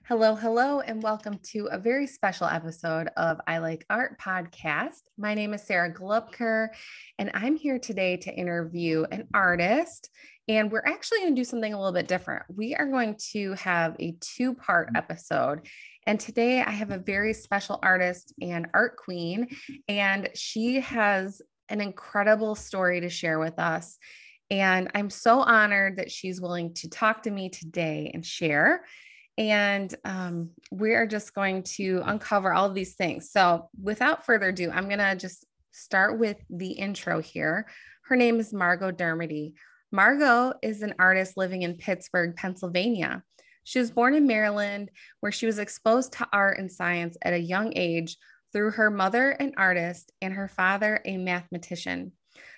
Hello, hello, and welcome to a very special episode of I Like Art podcast. My name is Sarah Glupker, and I'm here today to interview an artist. And we're actually going to do something a little bit different. We are going to have a two-part episode. And today I have a very special artist and art queen, and she has an incredible story to share with us. And I'm so honored that she's willing to talk to me today and share. And we are just going to uncover all of these things. So without further ado, I'm going to just start with the intro here. Her name is Margot Dermody. Margot is an artist living in Pittsburgh, Pennsylvania. She was born in Maryland, where she was exposed to art and science at a young age through her mother, an artist, and her father, a mathematician.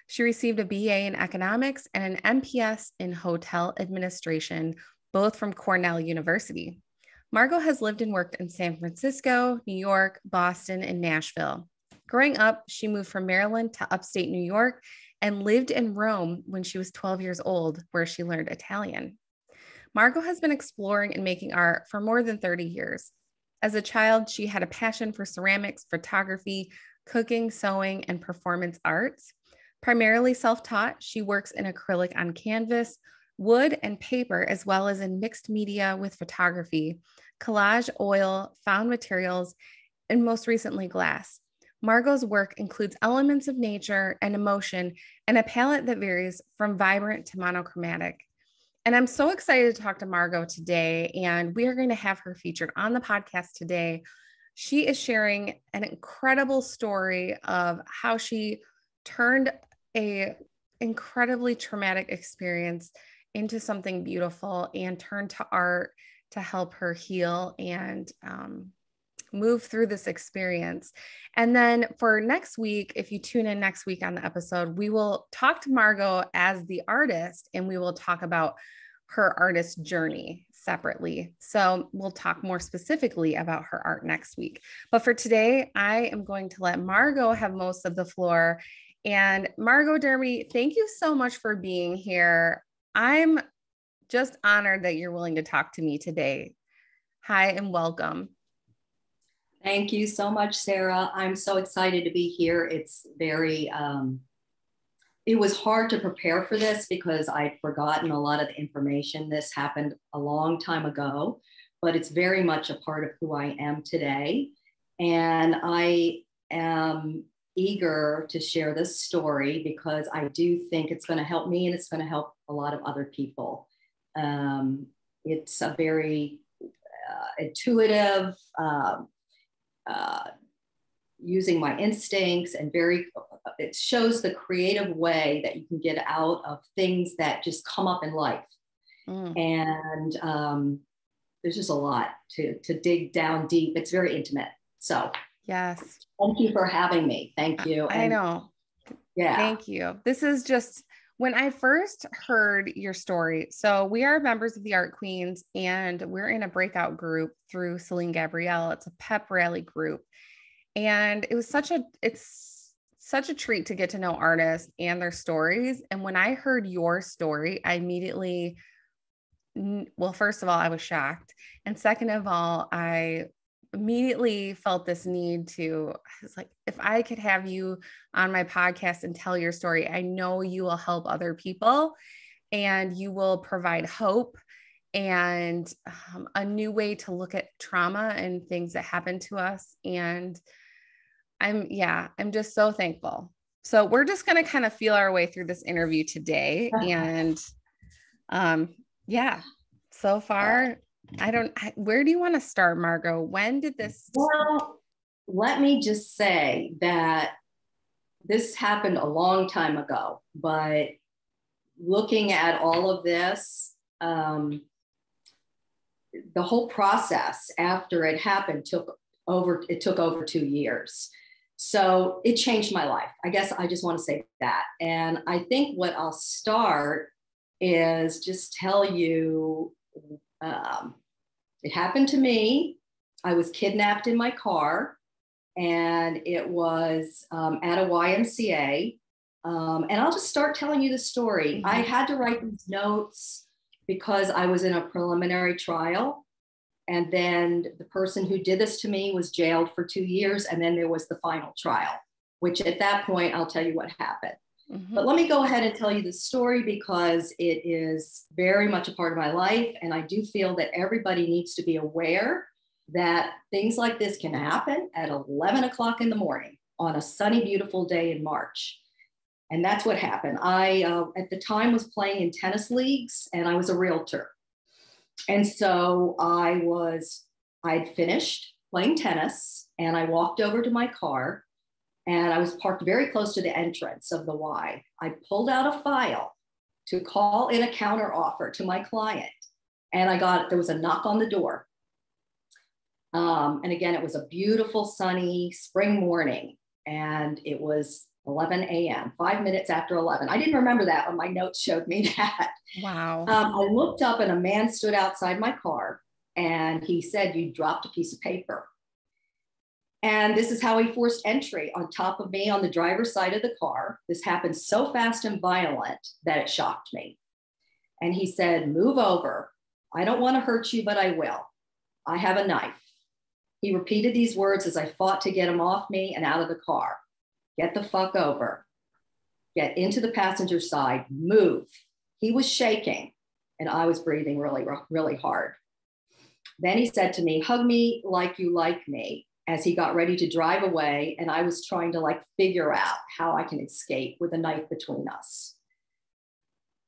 She received a BA in economics and an MPS in hotel administration, both from Cornell University. Margot has lived and worked in San Francisco, New York, Boston, and Nashville. Growing up, she moved from Maryland to upstate New York and lived in Rome when she was 12 years old, where she learned Italian. Margot has been exploring and making art for more than 30 years. As a child, she had a passion for ceramics, photography, cooking, sewing, and performance arts. Primarily self-taught, she works in acrylic on canvas, wood, and paper, as well as in mixed media with photography, collage, oil, found materials, and most recently, glass. Margot's work includes elements of nature and emotion and a palette that varies from vibrant to monochromatic. And I'm so excited to talk to Margot today, and we are going to have her featured on the podcast today. She is sharing an incredible story of how she turned an incredibly traumatic experience into something beautiful and turned to art to help her heal and move through this experience. And then for next week, if you tune in next week on the episode, we will talk to Margot as the artist, and we will talk about her artist journey separately. So we'll talk more specifically about her art next week. But for today, I am going to let Margot have most of the floor. And Margot Dermody, thank you so much for being here. I'm just honored that you're willing to talk to me today. Hi, and welcome. Thank you so much, Sarah. I'm so excited to be here. It's very, it was hard to prepare for this because I'd forgotten a lot of the information. This happened a long time ago, but it's very much a part of who I am today. And I am eager to share this story because I do think it's going to help me and it's going to help a lot of other people. It's a very intuitive, using my instincts, and it shows the creative way that you can get out of things that just come up in life. And there's just a lot to dig down deep. It's very intimate. So yes. Thank you for having me. Thank you. I know. Yeah. Thank you. This is just, when I first heard your story, so we are members of the Art Queens, and we're in a breakout group through Celine Gabrielle. It's a pep rally group. And it's such a treat to get to know artists and their stories. And when I heard your story, I immediately, well, first of all, I was shocked. And second of all, I immediately felt this need to, I was like, if I could have you on my podcast and tell your story, I know you will help other people and you will provide hope and a new way to look at trauma and things that happen to us. And I'm just so thankful. So we're just going to kind of feel our way through this interview today. And so far, where do you want to start, Margot? When did this? Well, let me just say that this happened a long time ago, but looking at all of this, the whole process after it happened took over 2 years. So it changed my life. I guess I just want to say that. And I think what I'll start is just tell you, it happened to me. I was kidnapped in my car, and it was at a YMCA. And I'll just start telling you the story. I had to write these notes because I was in a preliminary trial. And then the person who did this to me was jailed for 2 years. And then there was the final trial, which at that point, I'll tell you what happened. Mm-hmm. But let me go ahead and tell you the story because it is very much a part of my life. And I do feel that everybody needs to be aware that things like this can happen at 11 o'clock in the morning on a sunny, beautiful day in March. And that's what happened. I, at the time, was playing in tennis leagues and I was a realtor. And so I'd finished playing tennis and I walked over to my car and I was parked very close to the entrance of the Y. I pulled out a file to call in a counter offer to my client. And there was a knock on the door. And again, it was a beautiful sunny spring morning and it was 11 a.m., 5 minutes after 11. I didn't remember that, but my notes showed me that. Wow. I looked up and a man stood outside my car and he said, "You dropped a piece of paper." And this is how he forced entry on top of me on the driver's side of the car. This happened so fast and violent that it shocked me. And he said, "Move over. I don't want to hurt you, but I will. I have a knife." He repeated these words as I fought to get him off me and out of the car. "Get the fuck over. Get into the passenger side. Move." He was shaking and I was breathing really, really hard. Then he said to me, "Hug me like you like me," as he got ready to drive away. And I was trying to figure out how I can escape with a knife between us.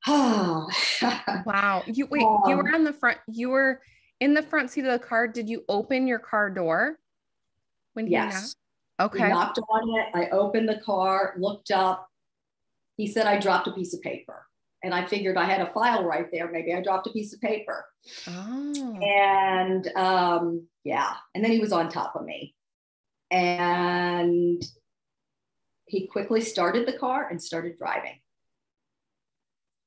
Wow. You were on the front, you were in the front seat of the car. Did you open your car door when he Yes. knocked? Okay. He knocked on it. I opened the car, looked up. He said I dropped a piece of paper. And I figured I had a file right there. Maybe I dropped a piece of paper. Oh. And yeah. And then he was on top of me. And he quickly started the car and started driving.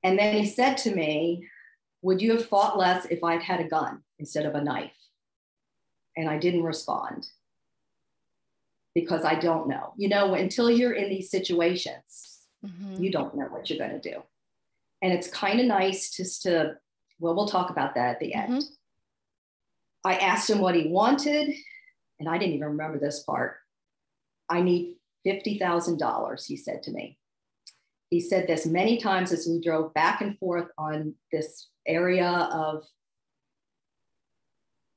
And then he said to me, "Would you have fought less if I'd had a gun instead of a knife?" And I didn't respond because I don't know. Until you're in these situations, mm-hmm. you don't know what you're going to do. And it's kind of nice just we'll talk about that at the end. Mm-hmm. I asked him what he wanted, and I didn't even remember this part. "I need $50,000, he said to me. He said this many times as we drove back and forth on this area of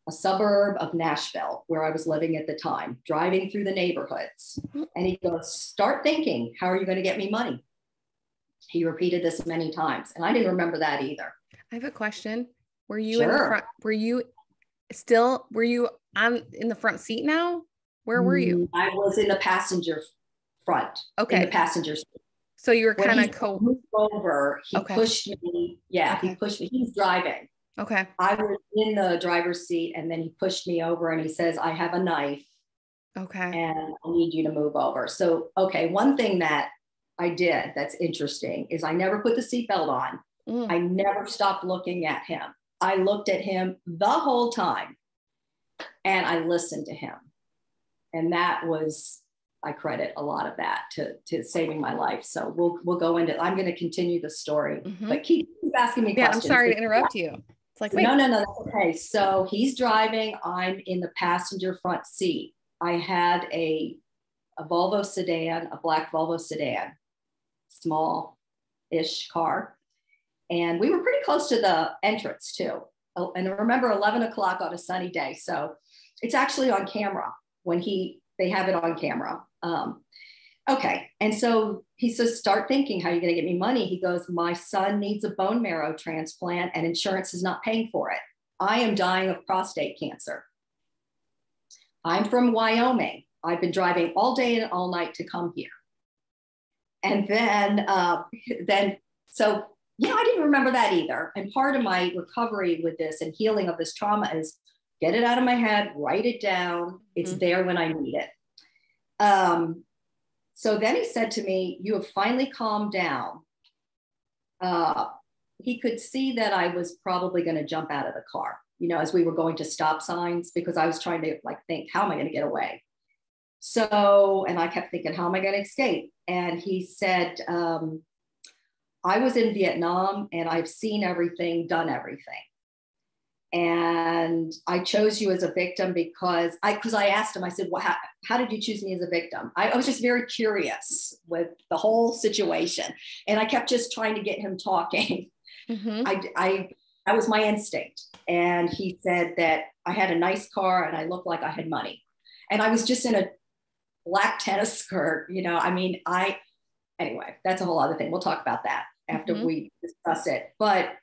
a suburb of Nashville, where I was living at the time, driving through the neighborhoods. And he goes, "Start thinking, how are you going to get me money?" He repeated this many times. And I didn't remember that either. I have a question. Were you Sure. in the front? Were you in the front seat now? Where were you? I was in the passenger front. Okay. In the passenger seat. So you were kind of moved over. He pushed me. Yeah, okay. He pushed me. He was driving. Okay. I was in the driver's seat and then he pushed me over and he says, "I have a knife. Okay. And I need you to move over." So, okay. One thing that I did that's interesting is I never put the seatbelt on. I never stopped looking at him. I looked at him the whole time and I listened to him. And I credit a lot of that to saving my life. So we'll go into, I'm going to continue the story, but keep asking me questions. I'm sorry to interrupt you. It's like, wait. No, that's okay. So he's driving. I'm in the passenger front seat. I had a Volvo sedan, a black Volvo sedan, small-ish car. And we were pretty close to the entrance too. And remember 11 o'clock on a sunny day. So it's actually on camera when they have it on camera. Okay. And so he says, "Start thinking, how are you going to get me money?" He goes, "My son needs a bone marrow transplant and insurance is not paying for it. I am dying of prostate cancer. I'm from Wyoming. I've been driving all day and all night to come here." And so I didn't remember that either. And part of my recovery with this and healing of this trauma is get it out of my head, write it down. It's there when I need it. So then he said to me, "You have finally calmed down." He could see that I was probably going to jump out of the car, as we were going to stop signs, because I was trying to think, how am I going to get away? So, and I kept thinking, how am I going to escape? And he said, "I was in Vietnam and I've seen everything, done everything. And I chose you as a victim because I asked him, I said, well, how did you choose me as a victim? I was just very curious with the whole situation. And I kept just trying to get him talking. Mm-hmm. That was my instinct. And he said that I had a nice car and I looked like I had money. And I was just in a black tennis skirt, anyway, that's a whole other thing. We'll talk about that after Mm-hmm. we discuss it. But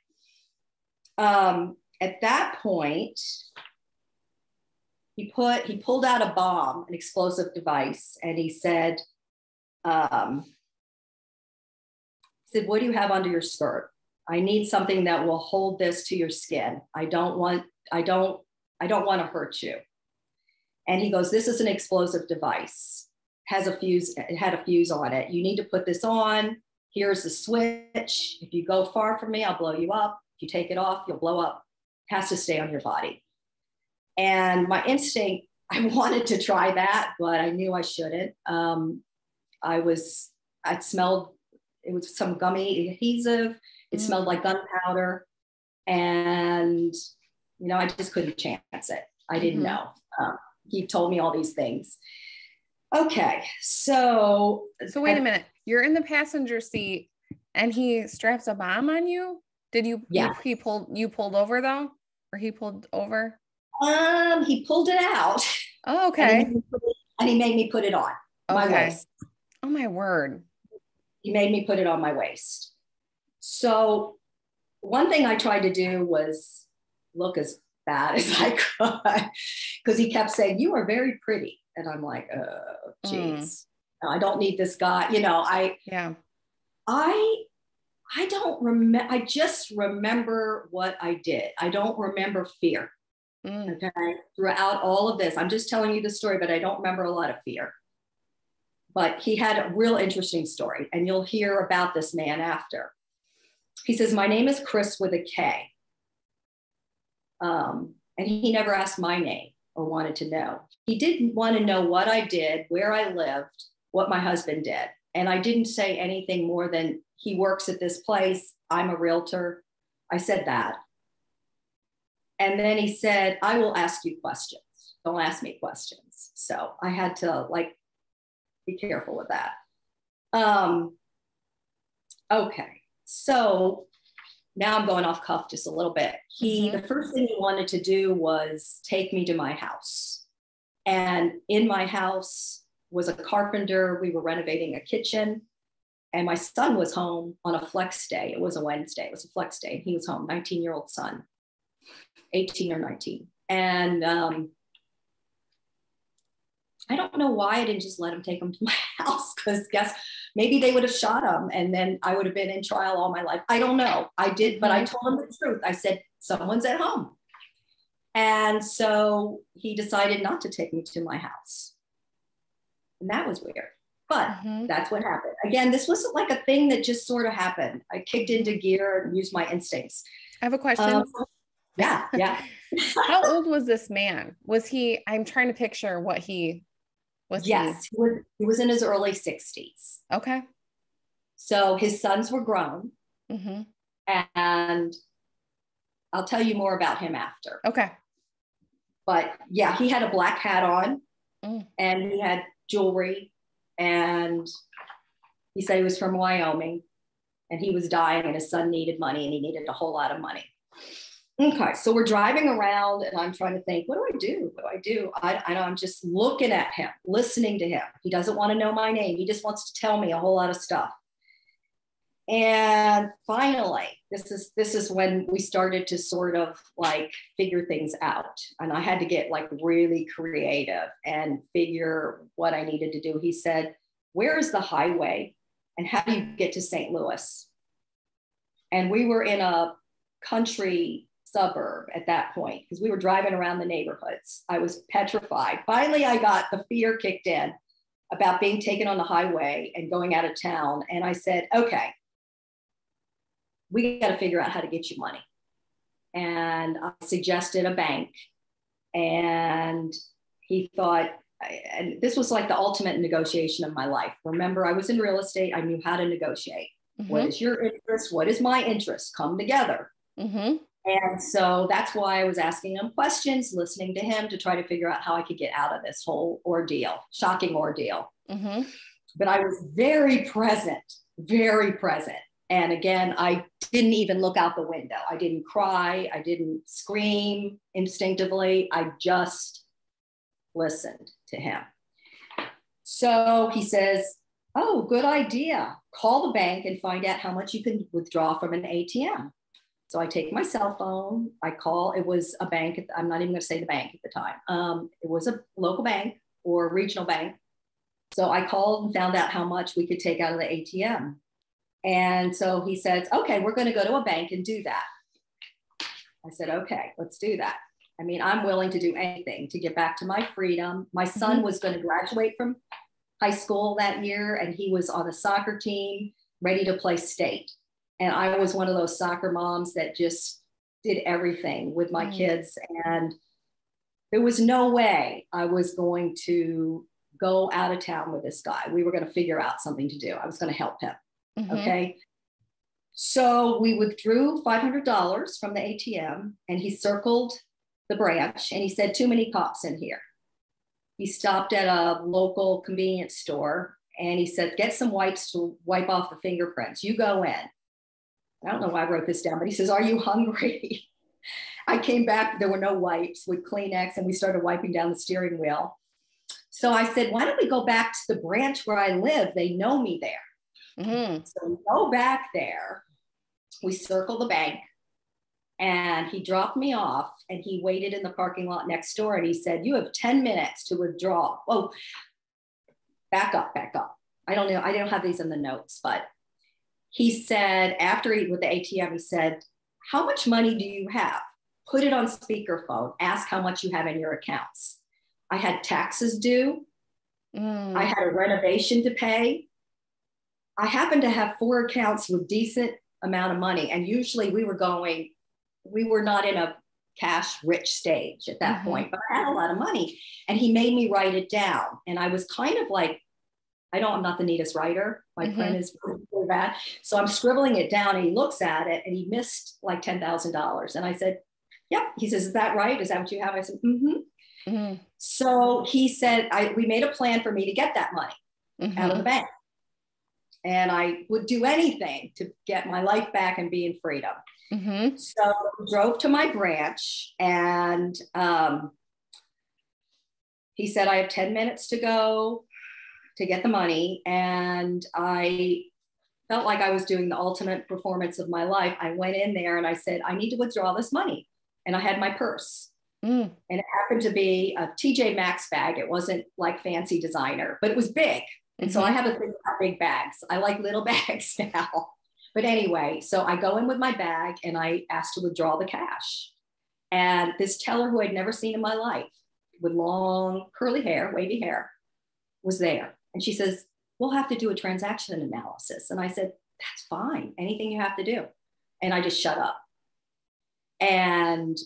at that point, he pulled out a bomb, an explosive device, and he said, what do you have under your skirt? I need something that will hold this to your skin. I don't want to hurt you. And he goes, this is an explosive device. It had a fuse on it. You need to put this on. Here's the switch. If you go far from me, I'll blow you up. If you take it off, you'll blow up. It has to stay on your body. And my instinct, I wanted to try that, but I knew I shouldn't. I smelled, it was some gummy adhesive. It smelled like gunpowder. And, I just couldn't chance it. I didn't know. He told me all these things. Okay. So wait a minute. You're in the passenger seat and he straps a bomb on you. Did you, yeah. you pulled over though? Or he pulled over? He pulled it out. Oh, okay. And he made me put it on my waist. Oh my word. He made me put it on my waist. So one thing I tried to do was look as bad as I could, because he kept saying, you are very pretty. And I'm like, oh, geez, I don't need this guy. I don't remember. I just remember what I did. I don't remember fear. Okay. Throughout all of this, I'm just telling you the story, but I don't remember a lot of fear. But he had a real interesting story, and you'll hear about this man after. He says, my name is Chris with a K. And he never asked my name or wanted to know. He didn't want to know what I did, where I lived, what my husband did. And I didn't say anything more than he works at this place. I'm a realtor. I said that. And then he said, I will ask you questions. Don't ask me questions. So I had to be careful with that. Okay. So now I'm going off cuff just a little bit. The first thing he wanted to do was take me to my house. And in my house was a carpenter. We were renovating a kitchen. And my son was home on a flex day. It was a Wednesday. It was a flex day. And he was home, 19-year-old son, 18 or 19. And I don't know why I didn't just let him take him to my house, because maybe they would have shot him and then I would have been in trial all my life. I don't know. I did, but I told him the truth. I said, someone's at home. And so he decided not to take me to my house. And that was weird. But that's what happened. Again, this wasn't like a thing that just sort of happened. I kicked into gear and used my instincts. I have a question. Yeah. How old was this man? I'm trying to picture what he was. Yes, he was in his early 60s. Okay. So his sons were grown. And I'll tell you more about him after. Okay. But yeah, he had a black hat on and he had jewelry, and he said he was from Wyoming and he was dying and his son needed money and he needed a whole lot of money. Okay, so we're driving around and I'm trying to think, what do I do? What do I do? I know, I'm just looking at him, listening to him. He doesn't want to know my name. He just wants to tell me a whole lot of stuff. And finally, this is when we started to sort of figure things out. And I had to get really creative and figure what I needed to do. He said, where is the highway and how do you get to St. Louis? And we were in a country suburb at that point because we were driving around the neighborhoods. I was petrified. Finally, I got the fear kicked in about being taken on the highway and going out of town. And I said, okay, we got to figure out how to get you money. And I suggested a bank. And he thought, and this was the ultimate negotiation of my life. Remember, I was in real estate. I knew how to negotiate. What is your interest? What is my interest? Come together. And so that's why I was asking him questions, listening to him to try to figure out how I could get out of this whole ordeal, shocking ordeal. Mm-hmm. But I was very present, very present. And again, I didn't even look out the window. I didn't cry. I didn't scream instinctively. I just listened to him. So he says, oh, good idea. Call the bank and find out how much you can withdraw from an ATM. So I take my cell phone. I call. It was a bank. I'm not even going to say the bank at the time. It was a local bank or a regional bank. So I called and found out how much we could take out of the ATM. And so he says, okay, we're going to go to a bank and do that. I said, okay, let's do that. I mean, I'm willing to do anything to get back to my freedom. My son was going to graduate from high school that year, and he was on a soccer team ready to play state. And I was one of those soccer moms that just did everything with my kids. And there was no way I was going to go out of town with this guy. We were going to figure out something to do. I was going to help him. Okay. So we withdrew $500 from the ATM, and he circled the branch and he said, too many cops in here. He stopped at a local convenience store and he said, get some wipes to wipe off the fingerprints. You go in. I don't know why I wrote this down, but he says, are you hungry? I came back, there were no wipes, with Kleenex, and we started wiping down the steering wheel. So I said, why don't we go back to the branch where I live? They know me there. So we go back there, we circle the bank, and he dropped me off and he waited in the parking lot next door and he said, you have 10 minutes to withdraw. Oh, back up. I don't know. I don't have these in the notes, but he said, after he, with the ATM, he said, how much money do you have? Put it on speakerphone. Ask how much you have in your accounts. I had taxes due. I had a renovation to pay. I happened to have 4 accounts with decent amount of money. And usually we were not in a cash rich stage at that point, but I had a lot of money. And he made me write it down. And I was kind of like, I'm not the neatest writer. My pen is really bad. So I'm scribbling it down and he looks at it and he missed like $10,000. And I said, yep. He says, is that right? Is that what you have? I said, So he said, we made a plan for me to get that money out of the bank. And I would do anything to get my life back and be in freedom. So we drove to my branch and he said, I have 10 minutes to go to get the money. And I felt like I was doing the ultimate performance of my life. I went in there and I said, I need to withdraw this money. And I had my purse. And it happened to be a TJ Maxx bag. It wasn't like fancy designer, but it was big. And so I have a thing about big bags. I like little bags now. But anyway, so I go in with my bag and I asked to withdraw the cash. And this teller who I'd never seen in my life with long curly hair, wavy hair, was there. And she says, we'll have to do a transaction analysis. And I said, that's fine. Anything you have to do. And I just shut up. And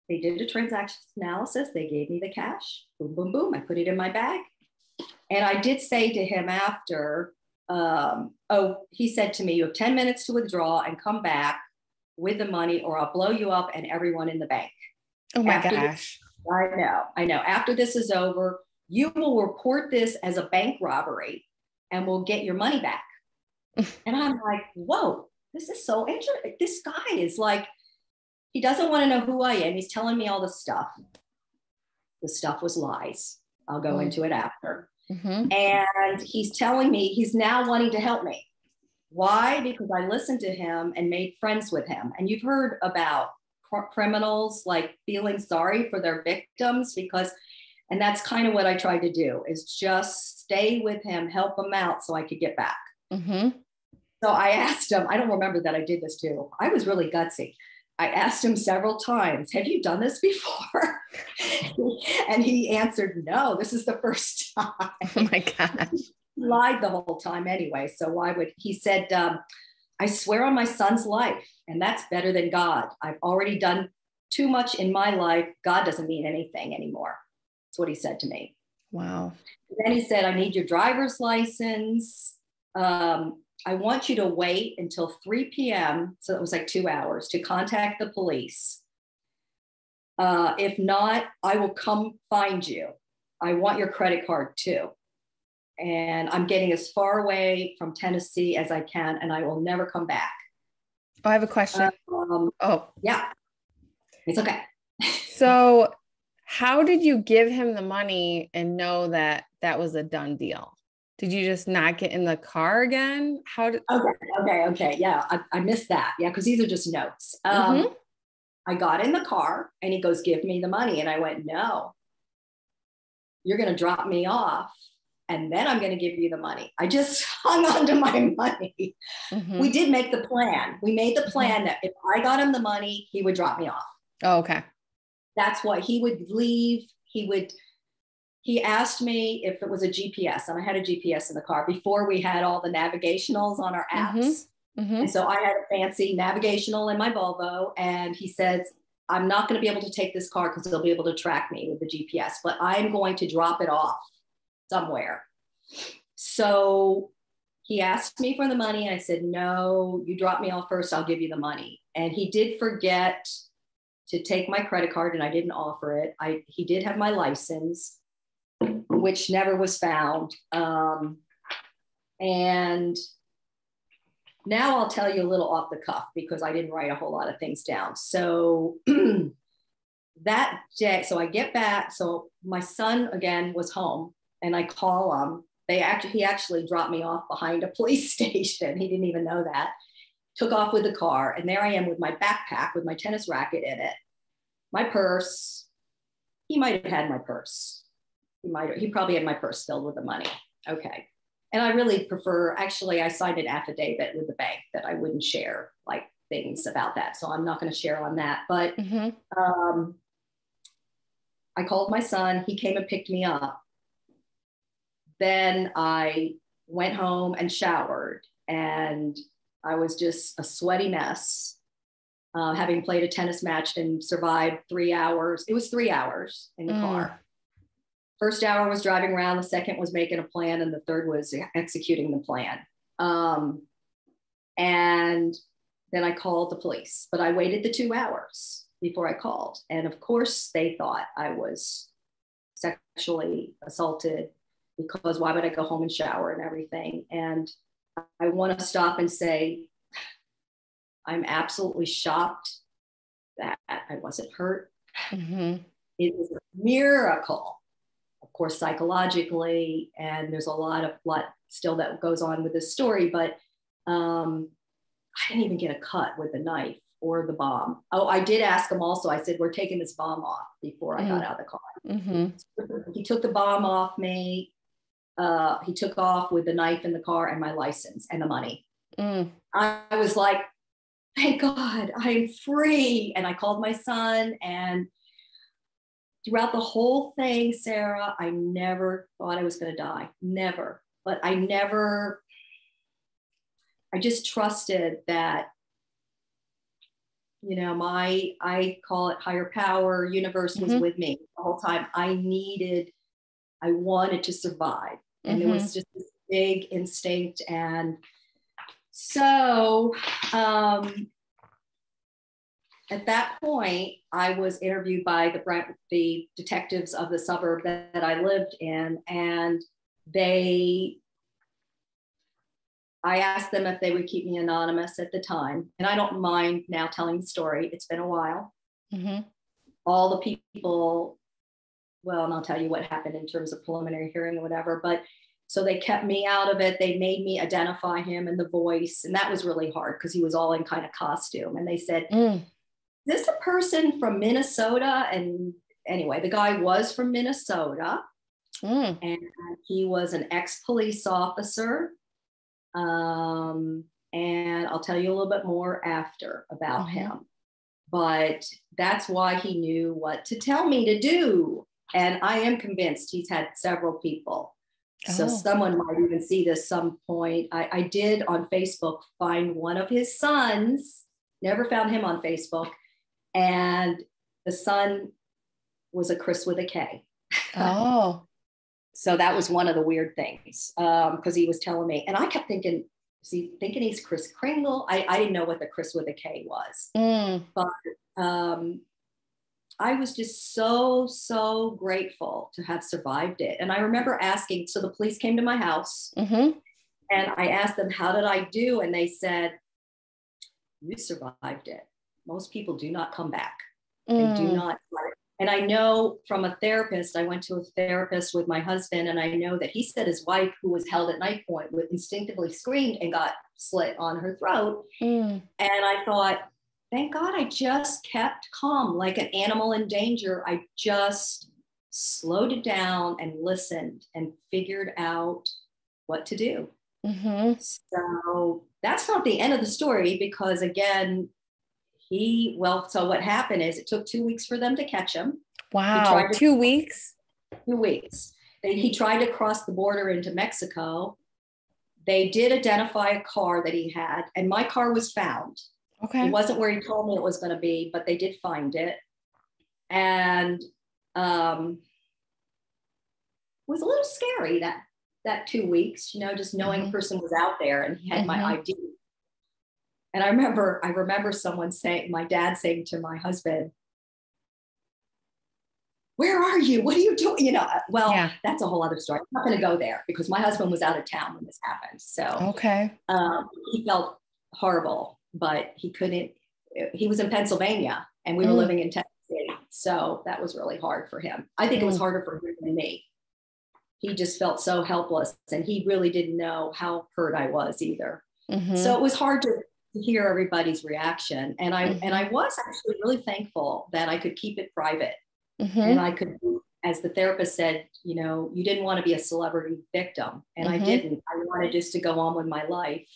they did a transaction analysis. They gave me the cash. Boom, boom, boom. I put it in my bag. And I did say to him after, he said to me, you have 10 minutes to withdraw and come back with the money or I'll blow you up and everyone in the bank. Oh my gosh. I know. After this is over, you will report this as a bank robbery and we'll get your money back. And I'm like, whoa, this is so interesting. This guy is like, he doesn't want to know who I am. He's telling me all this stuff. The stuff was lies. I'll go into it after. And he's telling me he's now wanting to help me. Why? Because I listened to him and made friends with him. And you've heard about criminals like feeling sorry for their victims and that's kind of what I tried to do, is just stay with him, help him out so I could get back. So I asked him, I don't remember that I did this too. I was really gutsy. I asked him several times, have you done this before? And he answered, no, this is the first time. Oh my gosh. He lied the whole time anyway. So why would he said, I swear on my son's life, and that's better than God. I've already done too much in my life. God doesn't mean anything anymore. That's what he said to me. Wow. And then he said, I need your driver's license. I want you to wait until 3 p.m. So it was like 2 hours to contact the police. If not, I will come find you. I want your credit card too. And I'm getting as far away from Tennessee as I can, and I will never come back. Oh, I have a question. Yeah, it's okay. So how did you give him the money and know that that was a done deal? Did you just not get in the car again? Okay. Yeah, I missed that. Yeah, because these are just notes. I got in the car and he goes, give me the money. And I went, no, you're going to drop me off and then I'm going to give you the money. I just hung on to my money. We did make the plan. We made the plan that if I got him the money, he would drop me off. Oh, okay. That's why he would leave. He asked me if it was a GPS, and I had a GPS in the car before we had all the navigationals on our apps. And so I had a fancy navigational in my Volvo, and he said, I'm not going to be able to take this car because they'll be able to track me with the GPS, but I'm going to drop it off somewhere. So he asked me for the money. I said, no, you drop me off first. I'll give you the money. And he did forget to take my credit card, and I didn't offer it. He did have my license, which never was found. And now I'll tell you a little off the cuff because I didn't write a whole lot of things down. So that day, so I get back. So my son again was home, and I call him. He actually dropped me off behind a police station. He didn't even know that. Took off with the car, and there I am with my backpack with my tennis racket in it, my purse. He might have had my purse. He probably had my purse filled with the money. Okay. And I really prefer, actually, I signed an affidavit with the bank that I wouldn't share like things about that. So I'm not going to share on that. But I called my son. He came and picked me up. Then I went home and showered, and I was just a sweaty mess, having played a tennis match and survived 3 hours. It was 3 hours in the car. First hour was driving around, the second was making a plan, and the third was executing the plan. And then I called the police, but I waited the 2 hours before I called. And of course, they thought I was sexually assaulted, because why would I go home and shower and everything? And I want to stop and say, I'm absolutely shocked that I wasn't hurt. It was a miracle. Of course, psychologically, and there's a lot still that goes on with this story, but I didn't even get a cut with the knife or the bomb. Oh, I did ask him also. I said, we're taking this bomb off before I got out of the car. So he took the bomb off me. He took off with the knife in the car and my license and the money. I was like, thank God, I'm free. And I called my son, and throughout the whole thing, Sarah, I never thought I was going to die. Never. But I just trusted that, I call it higher power, universe was with me the whole time. I wanted to survive. And it was just this big instinct. And so at that point, I was interviewed by the detectives of the suburb that I lived in, and I asked them if they would keep me anonymous at the time. And I don't mind now telling the story. It's been a while. All the people, well, and I'll tell you what happened in terms of preliminary hearing or whatever, but so they kept me out of it. They made me identify him and the voice. And that was really hard because he was all in kind of costume. And they said, is this a person from Minnesota? And anyway, the guy was from Minnesota, and he was an ex-police officer. And I'll tell you a little bit more after about him. But that's why he knew what to tell me to do. And I am convinced he's had several people. So someone might even see this some point. I did on Facebook find one of his sons, never found him on Facebook. And the son was a Chris with a K. So that was one of the weird things, because he was telling me, and I kept thinking, is he thinking he's Kris Kringle? I didn't know what the Chris with a K was. But I was just so grateful to have survived it. And I remember asking, so the police came to my house and I asked them, how did I do? And they said, you survived it. Most people do not come back. They do not. And I know from a therapist, I went to a therapist with my husband, and I know that he said his wife, who was held at knife point, would instinctively screamed and got slit on her throat. And I thought, thank God I just kept calm like an animal in danger. I just slowed it down and listened and figured out what to do. So that's not the end of the story, because again, so what happened is it took 2 weeks for them to catch him. Wow. 2 weeks? 2 weeks. He tried to cross the border into Mexico. They did identify a car that he had, and my car was found. Okay. It wasn't where he told me it was going to be, but they did find it. And it was a little scary that 2 weeks, just knowing a person was out there and he had my ID. And I remember my dad saying to my husband, where are you? What are you doing? That's a whole other story. I'm not going to go there because my husband was out of town when this happened. So he felt horrible, but he couldn't. He was in Pennsylvania and we were living in Tennessee. So that was really hard for him. I think it was harder for him than me. He just felt so helpless and he really didn't know how hurt I was either. So it was hard to hear everybody's reaction. And I was actually really thankful that I could keep it private. And I could, as the therapist said, you didn't want to be a celebrity victim. And I didn't. I wanted just to go on with my life.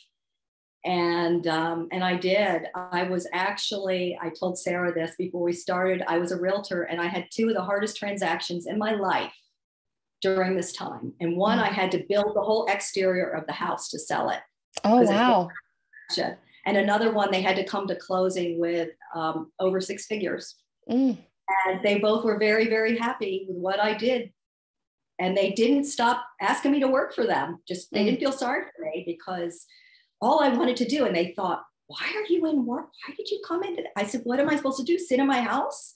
And I did. I told Sarah this before we started, I was a realtor and I had 2 of the hardest transactions in my life during this time. And one, I had to build the whole exterior of the house to sell it. Oh, wow. And another one, they had to come to closing with over 6 figures. And they both were very, very happy with what I did. And they didn't stop asking me to work for them. Just, they didn't feel sorry for me because all I wanted to do, and they thought, why are you in work? Why did you come into that? I said, what am I supposed to do? Sit in my house?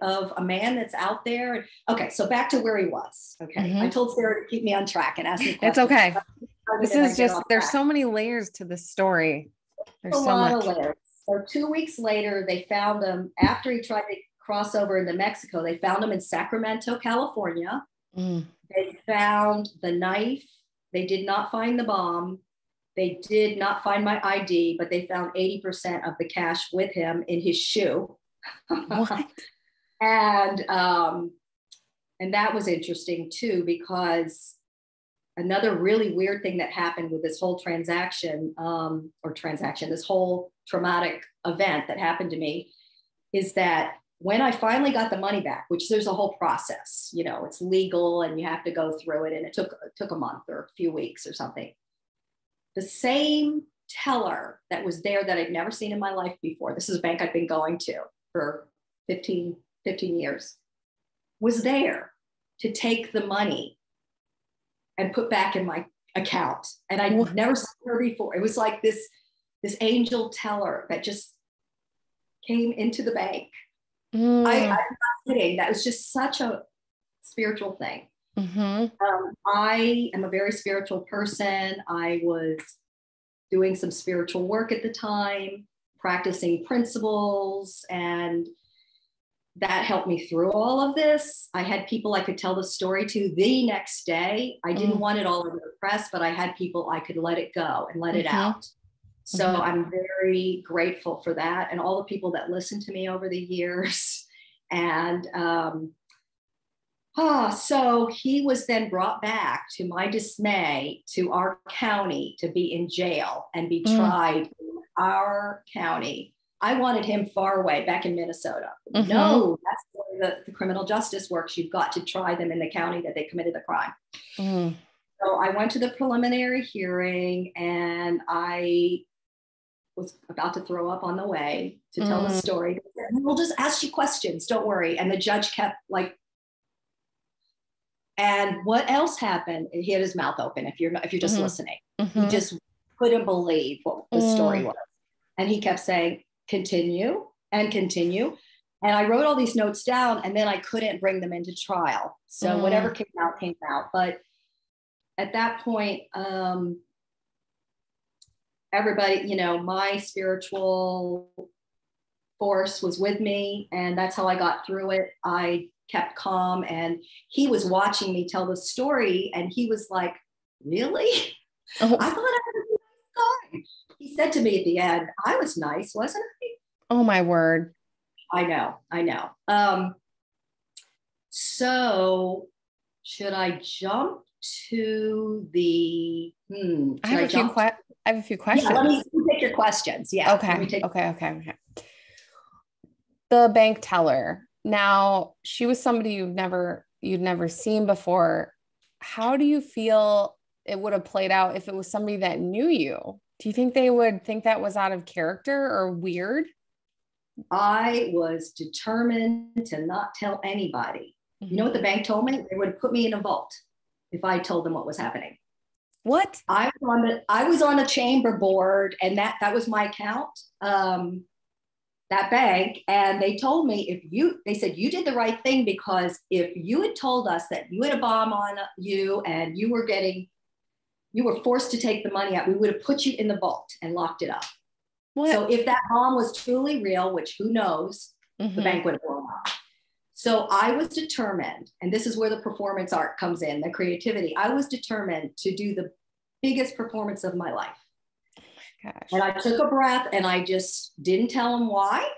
Of a man that's out there. Okay, so back to where he was. Okay, I told Sarah to keep me on track and ask me questions. It's okay. This is just, there's so many layers to this story. There's so much. Of layers. So 2 weeks later, they found him after he tried to cross over into Mexico. They found him in Sacramento, California. They found the knife. They did not find the bomb. They did not find my ID, but they found 80% of the cash with him in his shoe. What? And that was interesting too, because another really weird thing that happened with this whole this whole traumatic event that happened to me is that when I finally got the money back, which there's a whole process, it's legal and you have to go through it. And it took a month or a few weeks or something. The same teller that was there that I'd never seen in my life before, this is a bank I've been going to for 15 years, was there to take the money and put back in my account. And I'd never seen her before. It was like this angel teller that just came into the bank. I'm not kidding. That was just such a spiritual thing. I am a very spiritual person. I was doing some spiritual work at the time, practicing principles, and that helped me through all of this. I had people I could tell the story to the next day. I didn't want it all over the press, but I had people I could let it go and let it out. So I'm very grateful for that and all the people that listened to me over the years. And so he was then brought back, to my dismay, to our county to be in jail and be tried in our county. I wanted him far away, back in Minnesota. No, that's the way the criminal justice works. You've got to try them in the county that they committed the crime. So I went to the preliminary hearing and I was about to throw up on the way to tell the story. We'll just ask you questions, don't worry. And the judge kept and what else happened? He had his mouth open if you're just listening. He Mm-hmm. just couldn't believe what the story was. And he kept saying, continue and continue. And I wrote all these notes down, and then I couldn't bring them into trial. So whatever came out, came out. But at that point, everybody, you know, my spiritual force was with me, and that's how I got through it. I kept calm, and he was watching me tell the story, and he was like, really? Oh. I thought I was a nice guy. He said to me at the end, I was nice, wasn't I? Oh my word. I know. So should I jump to the, I have a few questions. Yeah, let me take your questions. Yeah. Okay. The bank teller. Now, she was somebody you'd never seen before. How do you feel it would have played out if it was somebody that knew you? Do you think they would think that was out of character or weird? I was determined to not tell anybody. You know what the bank told me? They would put me in a vault if I told them what was happening. What? I was on a chamber board, and that was my account, that bank. And they told me, they said, you did the right thing, because if you had told us that you had a bomb on you and you were forced to take the money out, we would have put you in the vault and locked it up. What? So if that bomb was truly real, which who knows, the bank would have blown up. So I was determined, and this is where the performance art comes in, the creativity. I was determined to do the biggest performance of my life. Oh my gosh. And I took a breath, and I just didn't tell them why,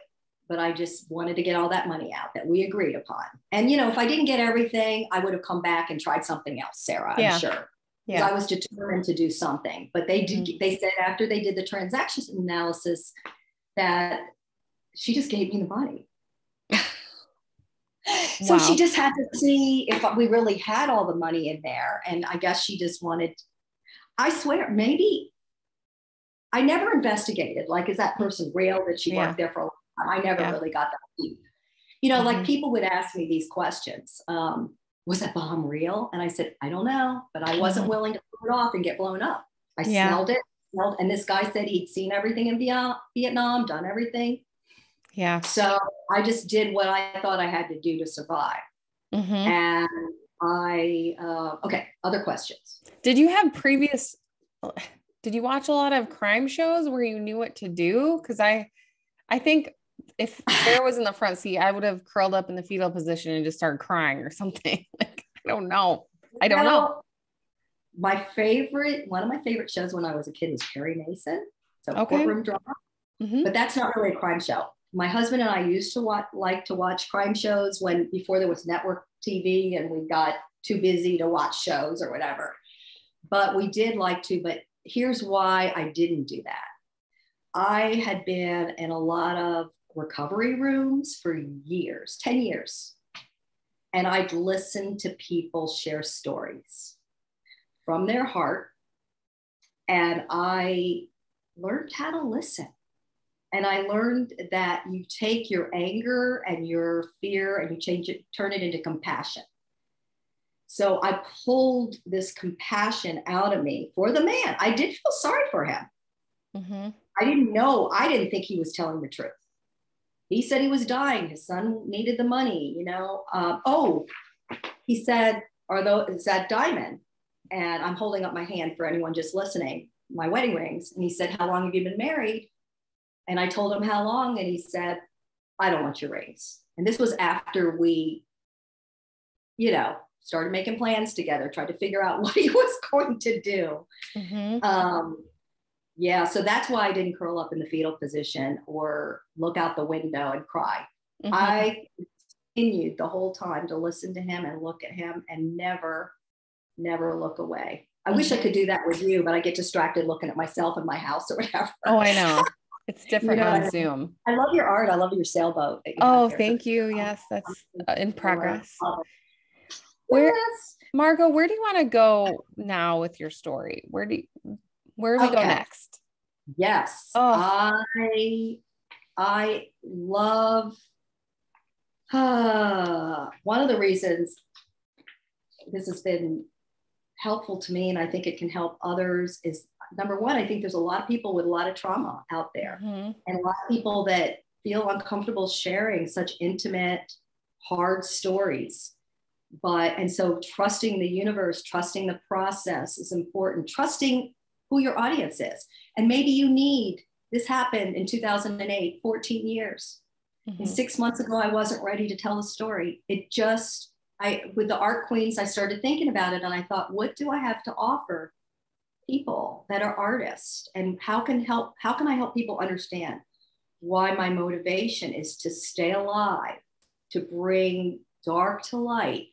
but I just wanted to get all that money out that we agreed upon. And, you know, if I didn't get everything, I would have come back and tried something else, Sarah, I'm sure. Yeah. I was determined to do something, but they said after they did the transactions analysis that she just gave me the money. So she just had to see if we really had all the money in there. And I guess she just wanted, I swear, maybe I never investigated, like, is that person real? Did she work there for a long time? I never really got that deep. You know, like people would ask me these questions. Was that bomb real? And I said, I don't know, but I wasn't willing to pull it off and get blown up. I smelled it. And this guy said he'd seen everything in Vietnam, done everything. Yeah. So I just did what I thought I had to do to survive. And okay, other questions. Did you watch a lot of crime shows where you knew what to do? Because I think if Sarah was in the front seat, I would have curled up in the fetal position and just started crying or something. Like, I don't know. One of my favorite shows when I was a kid was Perry Mason. So courtroom drama, but that's not really a crime show. My husband and I used to like to watch crime shows before there was network TV and we got too busy to watch shows or whatever. But we did like to, but here's why I didn't do that. I had been in a lot of recovery rooms for years, 10 years. And I'd listen to people share stories from their heart. And I learned how to listen. And I learned that you take your anger and your fear and you turn it into compassion. So I pulled this compassion out of me for the man. I did feel sorry for him. I didn't think he was telling the truth. He said he was dying. His son needed the money, you know. He said, is that diamond? And I'm holding up my hand for anyone just listening, my wedding rings. And he said, how long have you been married? And I told him how long. And he said, I don't want your rings. And this was after we, you know, started making plans together, tried to figure out what he was going to do. Yeah, so that's why I didn't curl up in the fetal position or look out the window and cry. I continued the whole time to listen to him and look at him and never look away. I wish I could do that with you, but I get distracted looking at myself in my house or whatever. Oh, I know. It's different on Zoom. I love your art. I love your sailboat. Thank you. Yes, that's in progress. Margot, where do you want to go now with your story? Where do we go next? Yes. I love one of the reasons this has been helpful to me, and I think it can help others, is number one, I think there's a lot of people with a lot of trauma out there, Mm-hmm. and a lot of people that feel uncomfortable sharing such intimate, hard stories. And so trusting the universe, trusting the process is important, trusting who your audience is. And maybe you need, this happened in 2008, 14 years. Mm-hmm. And 6 months ago, I wasn't ready to tell the story. With the Art Queens, I started thinking about it, and I thought, what do I have to offer people that are artists? And how can I help people understand why my motivation is to stay alive, to bring dark to light?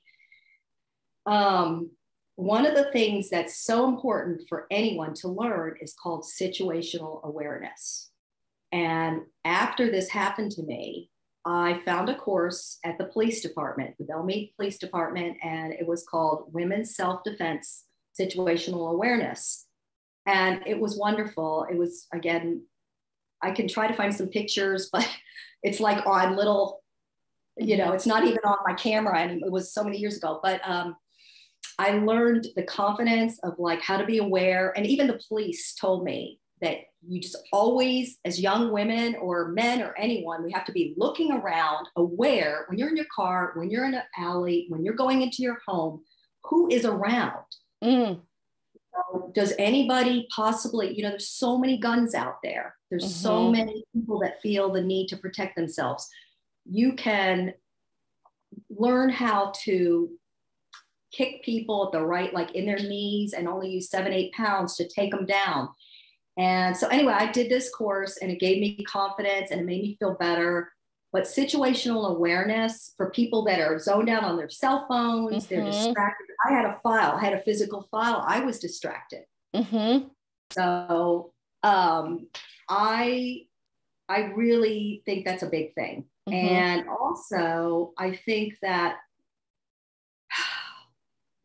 One of the things that's so important for anyone to learn is called situational awareness. And after this happened to me, I found a course at the police department, the Belmead Police Department, and it was called Women's Self-Defense Situational Awareness. And it was wonderful. It was, again, I can try to find some pictures, but it's like on little, it's not even on my camera, and it was so many years ago. But I learned the confidence of like how to be aware. And even the police told me that you just always, as young women or men or anyone, we have to be looking around, aware when you're in your car, when you're in an alley, when you're going into your home, who is around? Mm. Does anybody possibly, there's so many guns out there. There's Mm-hmm. so many people that feel the need to protect themselves. You can learn how to kick people at the right, like in their knees, and only use 7-8 pounds to take them down. And so anyway, I did this course, and it gave me confidence, and it made me feel better. But situational awareness for people that are zoned out on their cell phones, Mm-hmm. they're distracted. I had a physical file. I was distracted. Mm-hmm. So I really think that's a big thing. Mm-hmm. And also, I think that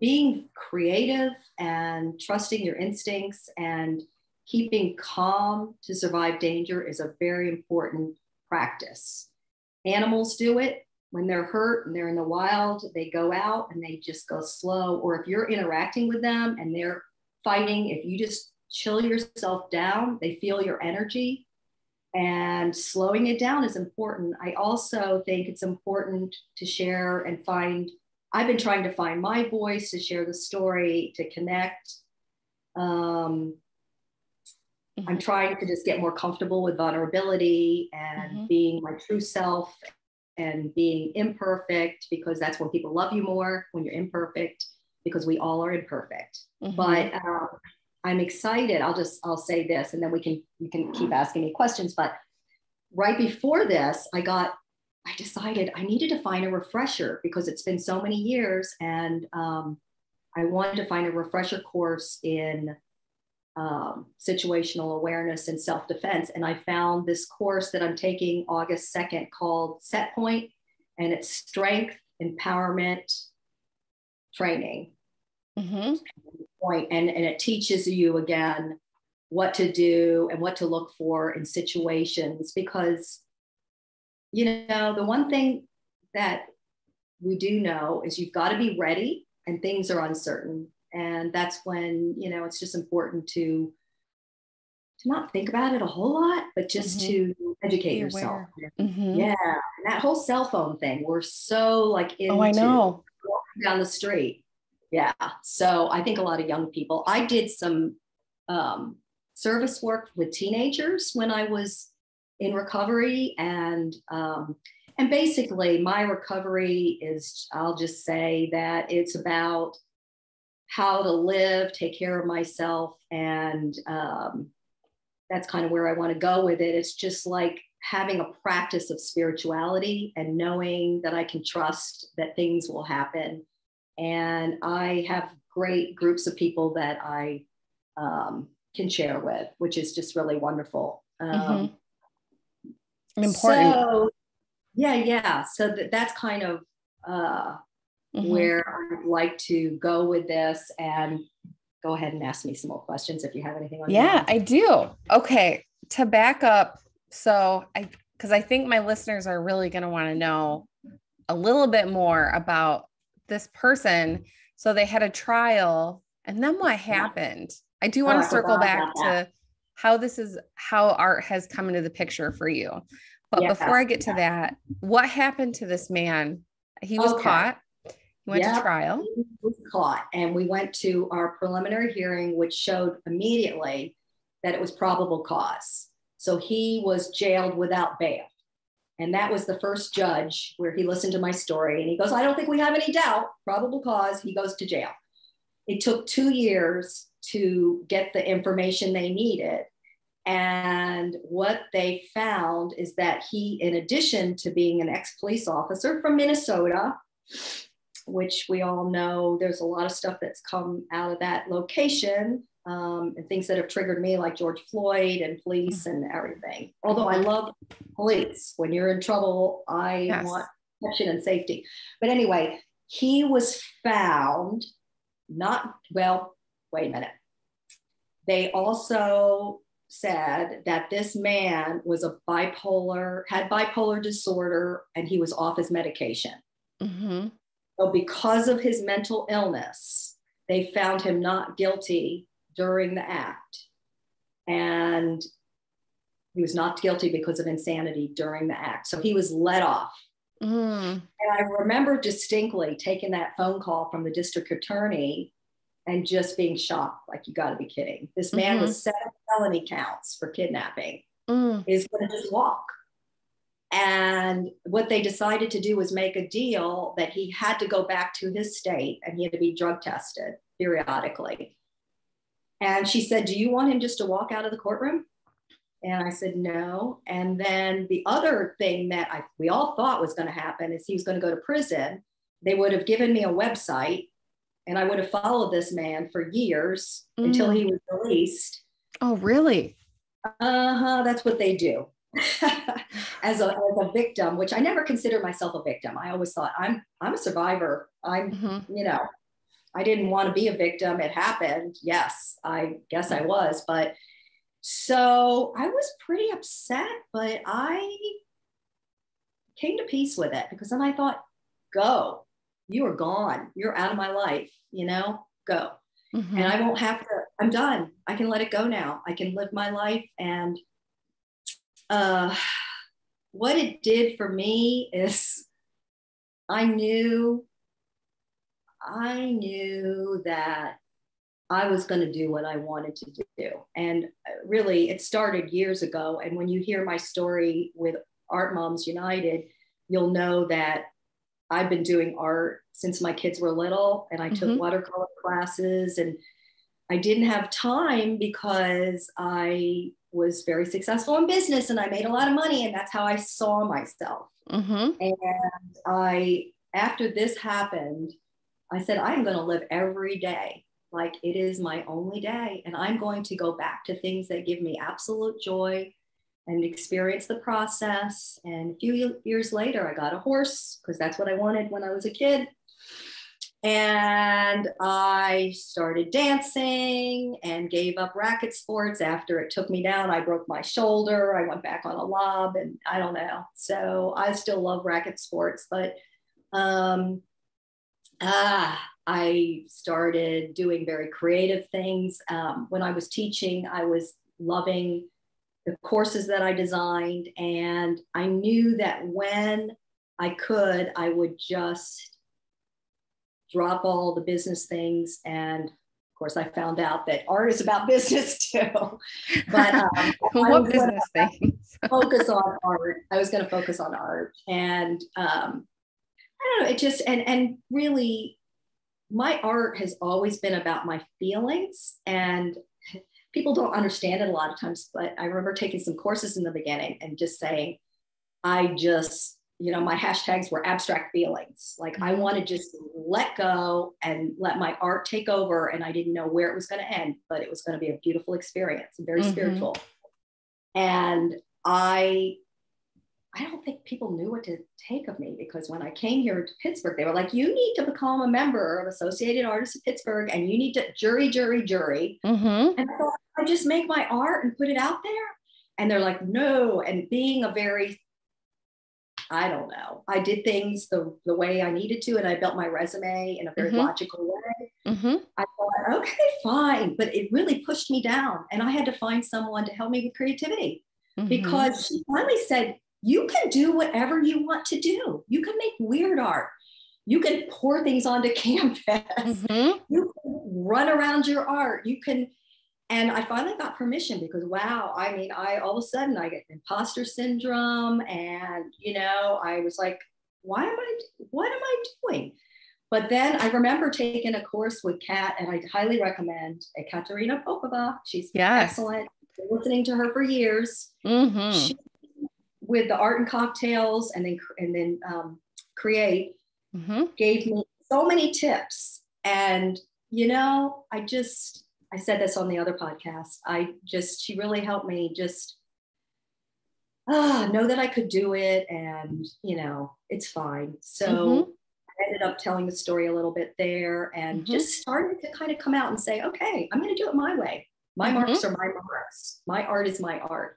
being creative and trusting your instincts and keeping calm to survive danger is a very important practice. Animals do it when they're hurt and they're in the wild. They go out and they just go slow. Or if you're interacting with them and they're fighting, if you just chill yourself down, they feel your energy, and slowing it down is important. I also think it's important to share and I've been trying to find my voice, to share the story, to connect. I'm trying to just get more comfortable with vulnerability and being my true self and being imperfect, because that's when people love you more, when you're imperfect, because we all are imperfect. Mm-hmm. But I'm excited. I'll say this, and then you can keep asking me questions. But right before this, I decided I needed to find a refresher, because it's been so many years, and I wanted to find a refresher course in situational awareness and self-defense. And I found this course that I'm taking August 2nd called Set Point, and it's strength empowerment training. Mm-hmm. And it teaches you again what to do and what to look for in situations, because the one thing that we do know is you've got to be ready, and things are uncertain. And that's when, it's just important to not think about it a whole lot, but just to educate yourself. Mm-hmm. Yeah. And that whole cell phone thing, we're so like into I know. walking down the street. Yeah. So I think a lot of young people, I did some service work with teenagers when I was in recovery. And basically my recovery is, I'll just say that it's about how to live, take care of myself. And that's kind of where I want to go with it. It's just like having a practice of spirituality and knowing that I can trust that things will happen. And I have great groups of people that I can share with, which is just really wonderful. Important. So, yeah. So that's kind of where I'd like to go with this. And go ahead and ask me some more questions if you have anything on your mind. I do. Okay. To back up. So because I think my listeners are really going to want to know a little bit more about this person. So they had a trial, and then what happened? I do Oh, want I to circle forgot back about that. to how art has come into the picture for you. But before I Yes. get to that, what happened to this man? He was Okay. caught. He went to Yep. trial. He was caught. And we went to our preliminary hearing, which showed immediately that it was probable cause. So he was jailed without bail. And that was the first judge where he listened to my story. And he goes, I don't think we have any doubt. Probable cause. He goes to jail. It took 2 years to get the information they needed. And what they found is that he, in addition to being an ex-police officer from Minnesota, which we all know there's a lot of stuff that's come out of that location, and things that have triggered me, like George Floyd and police and everything. Although I love police. When you're in trouble, I want protection and safety. But anyway, he was found not, well, wait a minute. They also said that this man was had bipolar disorder, and he was off his medication. Mm-hmm. So because of his mental illness, they found him not guilty during the act. And he was not guilty because of insanity during the act. So he was let off. And I remember distinctly taking that phone call from the district attorney and just being shocked, like, you got to be kidding. This man with 7 felony counts for kidnapping is going to just walk. And what they decided to do was make a deal that he had to go back to his state and he had to be drug tested periodically. And she said, do you want him just to walk out of the courtroom? And I said, no. And then the other thing that we all thought was going to happen is he was going to go to prison. They would have given me a website, and I would have followed this man for years until he was released. Oh, really? That's what they do. as a victim, which I never considered myself a victim. I always thought I'm a survivor. I didn't want to be a victim. It happened. Yes, I guess I was. But so I was pretty upset, but I came to peace with it, because then I thought, go, you are gone. You're out of my life, go. And I won't have to, I'm done. I can let it go now. I can live my life. And what it did for me is I knew that I was going to do what I wanted to do. And really, it started years ago. And when you hear my story with Art Moms United, you'll know that I've been doing art since my kids were little, and I took watercolor classes, and I didn't have time because I was very successful in business and I made a lot of money, and that's how I saw myself. And after this happened, I said, I'm going to live every day like it is my only day. And I'm going to go back to things that give me absolute joy and experience the process. And a few years later, I got a horse, because that's what I wanted when I was a kid. And I started dancing and gave up racket sports after it took me down. I broke my shoulder. I went back on a lob, and I don't know. So I still love racket sports, but I started doing very creative things. When I was teaching, I was loving the courses that I designed. And I knew that when I could, I would just drop all the business things. And of course, I found out that art is about business too. But what business things? Focus on art. I was going to focus on art. And I don't know, it just, and really, my art has always been about my feelings, and people don't understand it a lot of times, but I remember taking some courses in the beginning and just saying, I just, my hashtags were abstract feelings. Like I want to just let go and let my art take over. And I didn't know where it was going to end, but it was going to be a beautiful experience and very spiritual. And I don't think people knew what to take of me, because when I came here to Pittsburgh, they were like, you need to become a member of Associated Artists of Pittsburgh, and you need to jury. And I thought, I just make my art and put it out there. And they're like, no. And being a very, I don't know, I did things the way I needed to, and I built my resume in a very logical way. Mm-hmm. I thought, okay, fine. But it really pushed me down. And I had to find someone to help me with creativity, Mm-hmm. because she finally said, you can do whatever you want to do. You can make weird art. You can pour things onto canvas. Mm-hmm. You can run around your art. You can. And I finally got permission, because wow, I mean, all of a sudden I get imposter syndrome. And, I was like, what am I doing? But then I remember taking a course with Kat, and I highly recommend Ekaterina Popova. She's Yes. excellent. Been listening to her for years. Mm-hmm. She, with the art and cocktails, and then create, Mm-hmm. gave me so many tips. And I said this on the other podcast. She really helped me just know that I could do it, and it's fine. Mm-hmm. So I ended up telling the story a little bit there, and Mm-hmm. just started to kind of come out and say, okay, I'm going to do it my way. My Mm-hmm. marks are my marks. My art is my art.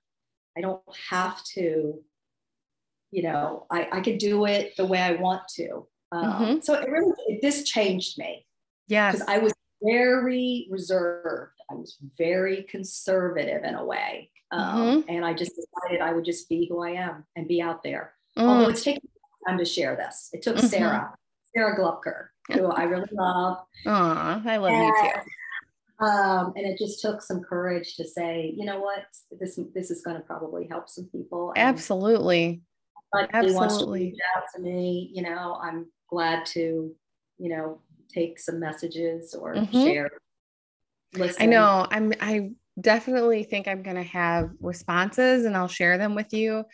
I don't have to, I could do it the way I want to. Mm-hmm. So this changed me, because Yes. I was very reserved. I was very conservative in a way. Mm-hmm. And I just decided I would just be who I am and be out there. Although Mm-hmm. it's taken time to share this. It took Mm-hmm. Sarah Glupker, who I really love. Aw, I love you too. And, and it just took some courage to say, you know what, this is going to probably help some people. And Absolutely. anybody wants to reach Absolutely. out to me, I'm glad to, take some messages or Mm-hmm. share, I listen. know. I definitely think I'm going to have responses and I'll share them with you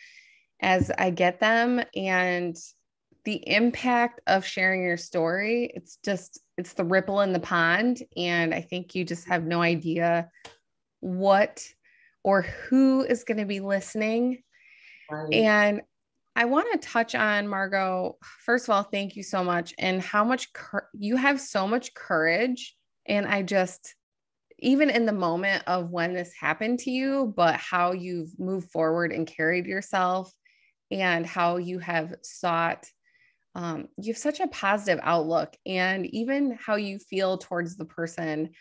as I get them. And the impact of sharing your story, it's the ripple in the pond. And I think you just have no idea what or who is going to be listening. Right. And I want to touch on, Margot. First of all, thank you so much. And how much you have so much courage. And even in the moment of when this happened to you, but how you've moved forward and carried yourself, and how you have you have such a positive outlook, and even how you feel towards the person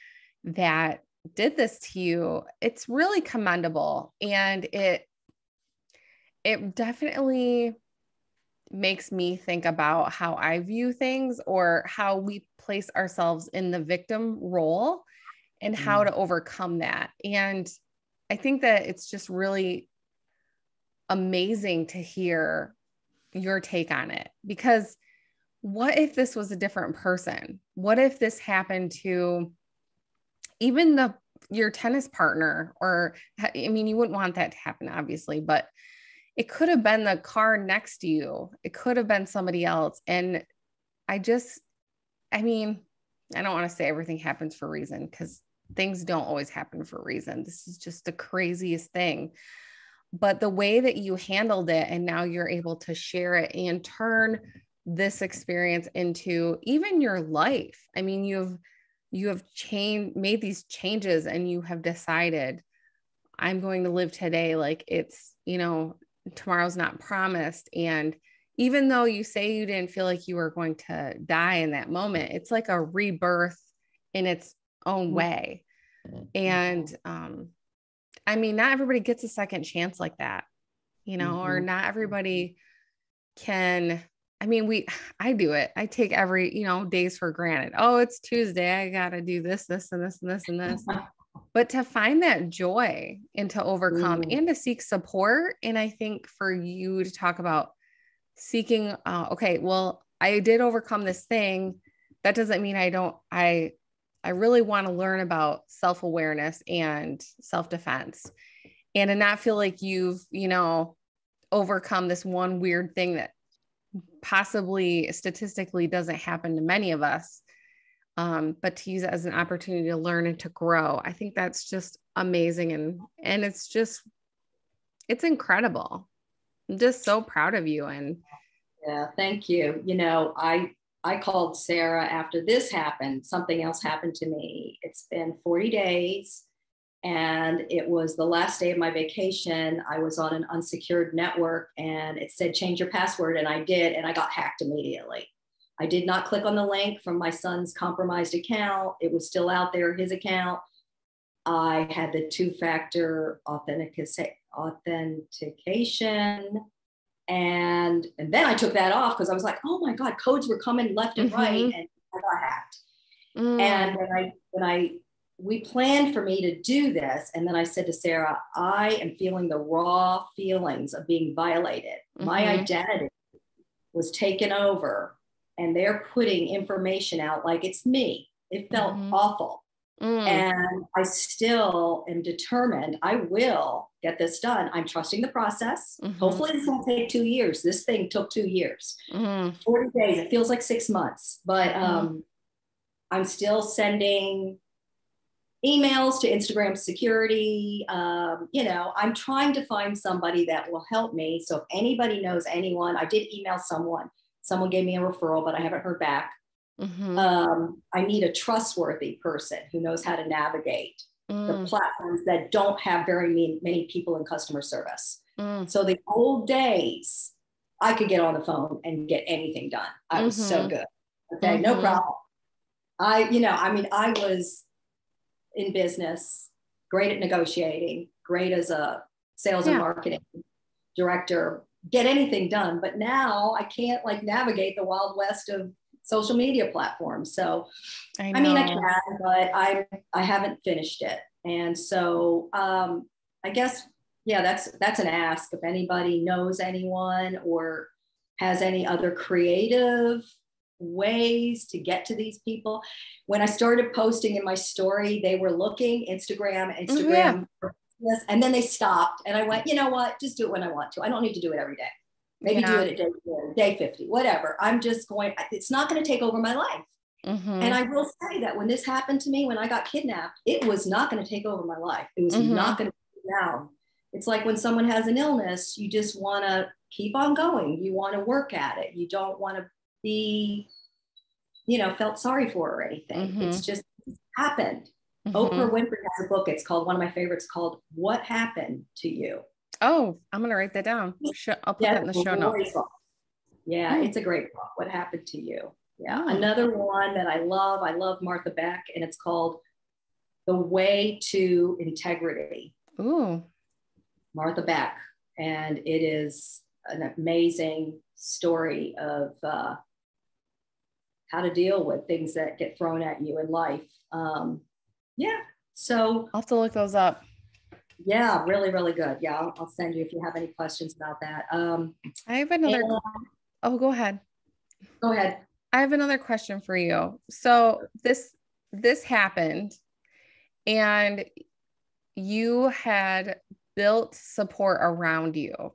that did this to you, it's really commendable. And it definitely makes me think about how I view things, or how we place ourselves in the victim role, and how to overcome that. And I think that it's just really amazing to hear your take on it, because what if this was a different person? What if this happened to even your tennis partner? Or, I mean, you wouldn't want that to happen, obviously, but it could have been the car next to you. It could have been somebody else. And I mean, I don't want to say everything happens for a reason, because things don't always happen for a reason. This is just the craziest thing. But the way that you handled it, and now you're able to share it and turn this experience into even your life. I mean, you have made these changes, and you have decided, I'm going to live today like it's, tomorrow's not promised. And even though you say you didn't feel like you were going to die in that moment, it's like a rebirth in its own way. And I mean, not everybody gets a second chance like that, or not everybody can. I mean, I do it. I take every, days for granted. Oh, it's Tuesday. I got to do this, this, and this, and this, and this. But to find that joy, and to overcome, and to seek support. And I think for you to talk about seeking, okay, well, I did overcome this thing. That doesn't mean I really want to learn about self-awareness and self-defense, and to not feel like you've, overcome this one weird thing that possibly statistically doesn't happen to many of us. But to use it as an opportunity to learn and to grow. I think that's just amazing. And it's incredible. I'm just so proud of you. And yeah, thank you. I called Sarah after this happened. Something else happened to me. It's been 40 days, and it was the last day of my vacation. I was on an unsecured network, and it said, change your password. And I did, and I got hacked immediately. I did not click on the link from my son's compromised account. It was still out there, his account. I had the two-factor authentication. And then I took that off because I was like, oh my God, codes were coming left and right, and I got hacked. And we planned for me to do this. And then I said to Sarah, I am feeling the raw feelings of being violated. My identity was taken over and they're putting information out like it's me. It felt awful. And I still am determined I will get this done. I'm trusting the process. Hopefully this won't take 2 years. This thing took 2 years, 40 days. It feels like 6 months, but I'm still sending emails to Instagram security. I'm trying to find somebody that will help me. So if anybody knows anyone, I did email someone gave me a referral, but I haven't heard back. I need a trustworthy person who knows how to navigate the platforms that don't have very many people in customer service. So the old days, I could get on the phone and get anything done. I was so good. Okay, no problem. I was in business, great at negotiating, great as a sales and marketing director, get anything done. But now I can't navigate the wild west of social media platforms. So, I can, but I haven't finished it. And so I guess, that's an ask. If anybody knows anyone or has any other creative ways to get to these people. When I started posting in my story, they were looking Instagram, yes, and then they stopped. And I went, you know what? Just do it when I want to. I don't need to do it every day. Maybe do it at day 50, whatever. I'm just going, it's not going to take over my life. And I will say that when this happened to me, when I got kidnapped, it was not going to take over my life. It was not going to be down. It's like when someone has an illness, you just want to keep on going. You want to work at it. You don't want to be, felt sorry for or anything. It's just happened. Oprah Winfrey has a book. It's called, one of my favorites, called What Happened to You? Oh, I'm going to write that down. I'll put that in the show notes. Yeah, it's a great book. What Happened to You? Yeah. Another one that I love Martha Beck, and it's called The Way to Integrity. Ooh. Martha Beck. And it is an amazing story of how to deal with things that get thrown at you in life. So I'll have to look those up. Yeah, really, really good. Yeah, I'll send you if you have any questions about that. I have another. Go ahead. Go ahead. I have another question for you. So this happened, and you had built support around you.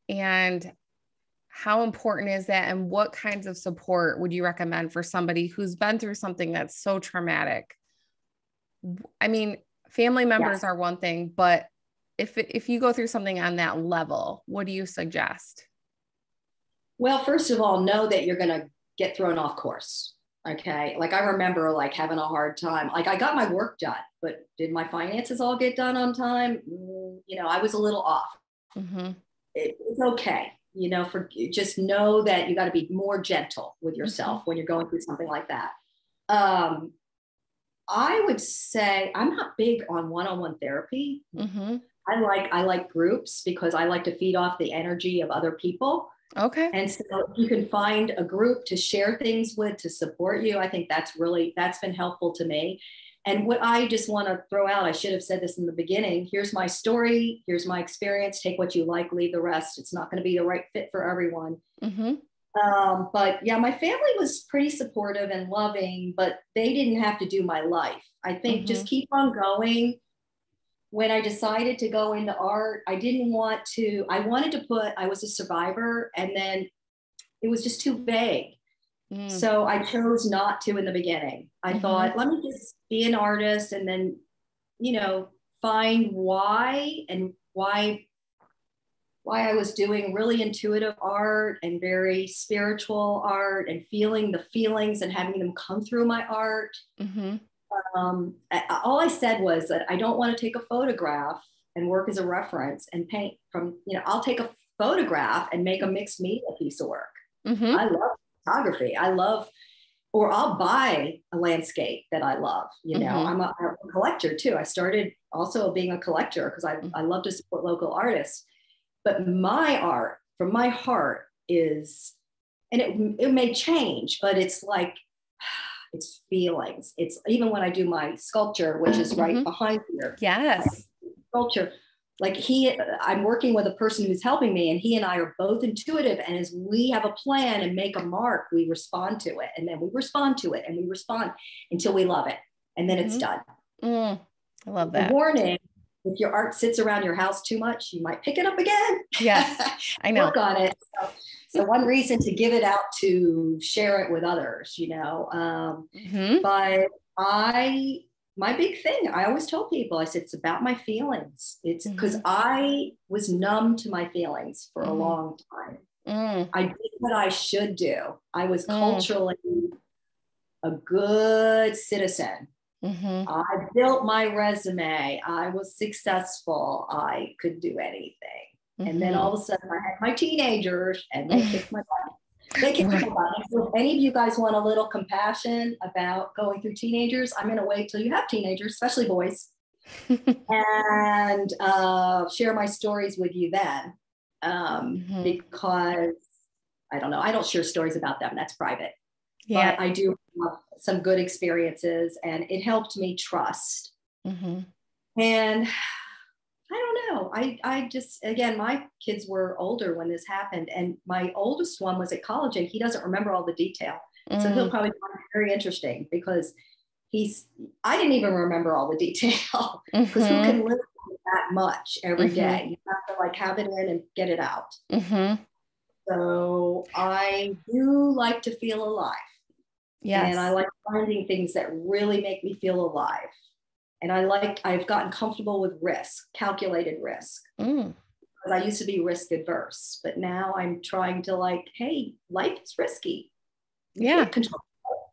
And how important is that? And what kinds of support would you recommend for somebody who's been through something that's so traumatic? I mean, family members are one thing, but if you go through something on that level, what do you suggest? Well, first of all, know that you're going to get thrown off course. Okay. I remember having a hard time. I got my work done, but did my finances all get done on time? I was a little off. It's okay. Just know that you got to be more gentle with yourself when you're going through something like that. I would say I'm not big on one-on-one therapy. I like groups because I like to feed off the energy of other people. Okay. And so if you can find a group to share things with, to support you, I think that's been helpful to me. And what I just want to throw out, I should have said this in the beginning. Here's my story. Here's my experience. Take what you like, leave the rest. It's not going to be the right fit for everyone. But yeah, my family was pretty supportive and loving, but they didn't have to do my life. I think just keep on going. When I decided to go into art, I wanted to put, I was a survivor, and then it was just too vague. So I chose not to in the beginning. I thought, let me just be an artist and then, find why I was doing really intuitive art and very spiritual art and feeling the feelings and having them come through my art. All I said was that I don't want to take a photograph and work as a reference and paint from, I'll take a photograph and make a mixed media piece of work. I love photography. I love, or I'll buy a landscape that I love. You know, I'm a collector too. I started also being a collector because I love to support local artists. But my art from my heart is, and it may change, but it's like, it's feelings. It's even when I do my sculpture, which is right behind here. Yes. Sculpture, like I'm working with a person who's helping me, and he and I are both intuitive. And as we have a plan and make a mark, we respond to it. And then we respond to it and we respond until we love it. And then it's done. I love that. A warning, if your art sits around your house too much, you might pick it up again. Yes, I know. Work on it. So one reason to give it out, to share it with others, you know. But my big thing, I always told people, I said, it's about my feelings. It's because I was numb to my feelings for a long time. I did what I should do. I was culturally a good citizen. I built my resume. I was successful. I could do anything. And then all of a sudden I had my teenagers and they kicked my butt. They kicked my butt. So if any of you guys want a little compassion about going through teenagers, I'm going to wait till you have teenagers, especially boys, and share my stories with you then. Because I don't know, I don't share stories about them. That's private. Yeah. But I do have some good experiences, and it helped me trust. And I don't know. I just, again, my kids were older when this happened, and my oldest one was at college, and he doesn't remember all the detail. So he'll probably find it very interesting because I didn't even remember all the detail, because who can live that much every day? You have to like have it in and get it out. So I do like to feel alive. Yes. And I like finding things that really make me feel alive. And I've gotten comfortable with risk, calculated risk. Because I used to be risk adverse, but now I'm trying to like, hey, life is risky. Yeah.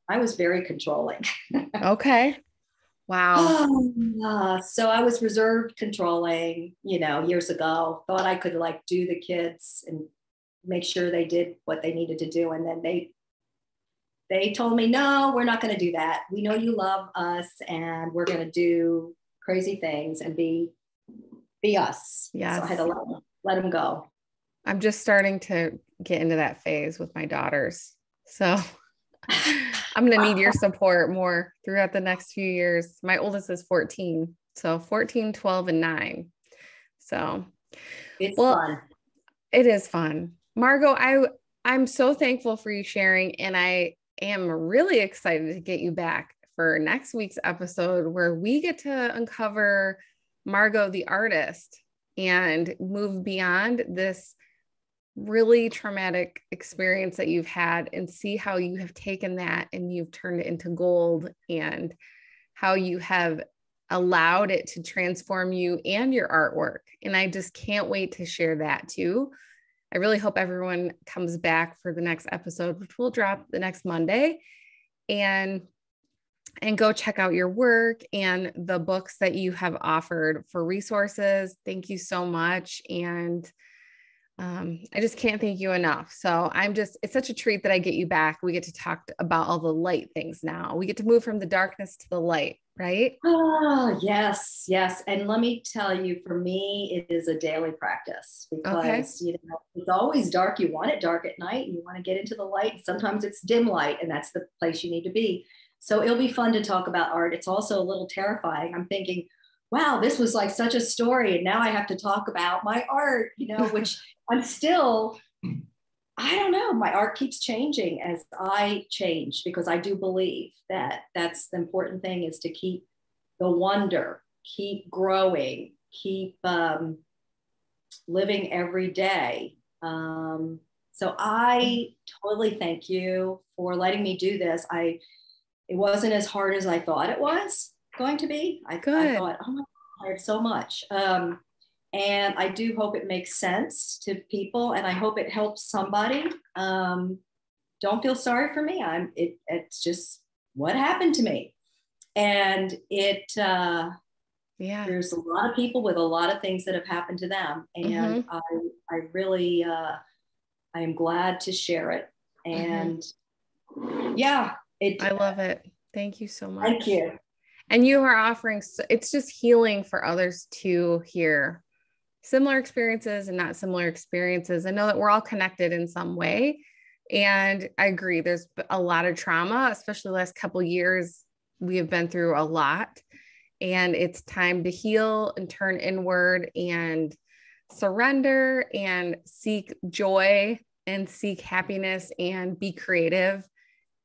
I was very controlling. Okay. Wow. So I was reserved, controlling, you know, years ago, thought I could like do the kids and make sure they did what they needed to do. And then they told me, no, we're not going to do that. We know you love us, and we're going to do crazy things and be us. Yes. So I had to let them go. I'm just starting to get into that phase with my daughters. So I'm going to need your support more throughout the next few years. My oldest is 14. So 14, 12, and 9. So it's fun. It is fun. Margot, I'm so thankful for you sharing, and I am really excited to get you back for next week's episode, where we get to uncover Margot the artist and move beyond this really traumatic experience that you've had, and see how you have taken that and you've turned it into gold, and how you have allowed it to transform you and your artwork. And I just can't wait to share that too. I really hope everyone comes back for the next episode, which will drop the next Monday, and go check out your work and the books that you have offered for resources. Thank you so much. And I just can't thank you enough. So it's such a treat that I get you back. We get to talk about all the light things now. We get to move from the darkness to the light, right? Oh, yes, yes. And let me tell you, for me, it is a daily practice, because, you know, it's always dark. You want it dark at night, and you want to get into the light. Sometimes it's dim light, and that's the place you need to be. So it'll be fun to talk about art. It's also a little terrifying. I'm thinking, wow, this was like such a story, and now I have to talk about my art, you know, which I'm still, I don't know, my art keeps changing as I change, because I do believe that that's the important thing, is to keep the wonder, keep growing, keep living every day. So I totally thank you for letting me do this. It wasn't as hard as I thought it was going to be. I thought, oh my God, I have so much. And I do hope it makes sense to people, and I hope it helps somebody. Don't feel sorry for me. It's just what happened to me. And there's a lot of people with a lot of things that have happened to them. And I really, I am glad to share it. And Yeah. I love it. Thank you so much. Thank you. And you are offering, it's just healing for others to hear similar experiences and not similar experiences. I know that we're all connected in some way. And I agree, there's a lot of trauma, especially the last couple of years. We have been through a lot, and it's time to heal and turn inward and surrender and seek joy and seek happiness and be creative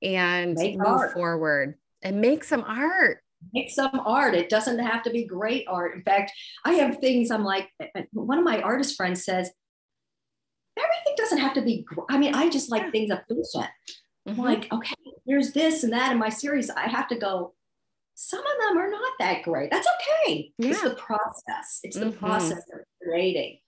and move forward and make some art. Make some art. It doesn't have to be great art. In fact, I have things I'm like, one of my artist friends says, everything doesn't have to be, I mean, I just like things efficient. I'm like, okay, there's this and that in my series. I have to go, some of them are not that great. That's okay. Yeah. It's the process. It's the process of creating.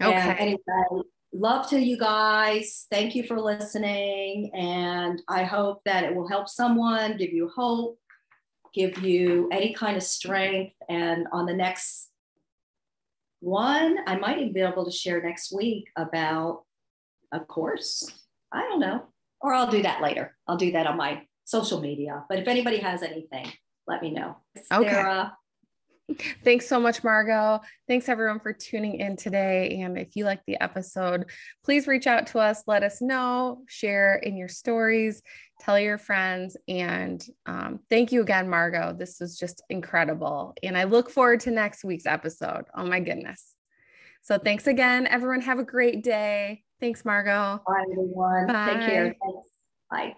Okay. And anyway, love to you guys. Thank you for listening. And I hope that it will help someone, give you hope, give you any kind of strength. And on the next one, I might even be able to share next week about a course. I don't know. Or I'll do that later. I'll do that on my social media. But if anybody has anything, let me know. Okay. Sarah. Thanks so much, Margot. Thanks everyone for tuning in today. And if you like the episode, please reach out to us. Let us know, share in your stories, tell your friends. And thank you again, Margot. This was just incredible. And I look forward to next week's episode. Oh my goodness. So thanks again, everyone. Have a great day. Thanks, Margot. Bye, everyone. Bye. Take care. Thanks. Bye.